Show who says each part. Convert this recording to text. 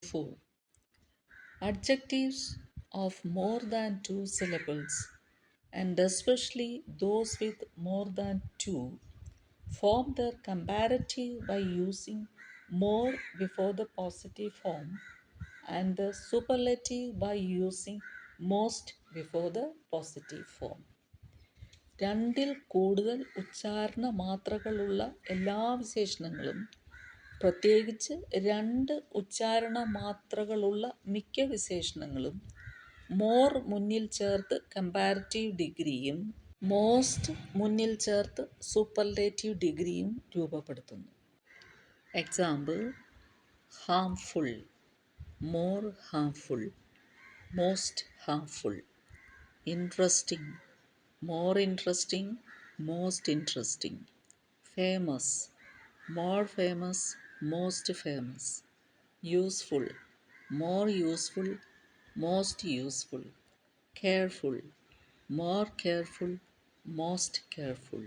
Speaker 1: 4. Adjectives of more than two syllables, and especially those with more than two, form their comparative by using more before the positive form and the superlative by using most before the positive form. രണ്ടിൽ കൂടുതൽ ഉച്ചാരണ മാത്രകളുള്ള എല്ലാ വിശേഷണങ്ങളും, പ്രത്യേകിച്ച് രണ്ട് ഉച്ചാരണ മാത്രകളുള്ള മിക്ക വിശേഷണങ്ങളും more മുന്നിൽ ചേർത്ത് കമ്പാരിറ്റീവ് ഡിഗ്രിയും മോസ്റ്റ് മുന്നിൽ ചേർത്ത് സൂപ്പർലേറ്റീവ് ഡിഗ്രിയും രൂപപ്പെടുത്തുന്നു. Example: harmful, more harmful, most harmful. Interesting, more interesting, most interesting. Famous, more famous, most famous. Useful, more useful, most useful. Careful, more careful, most careful.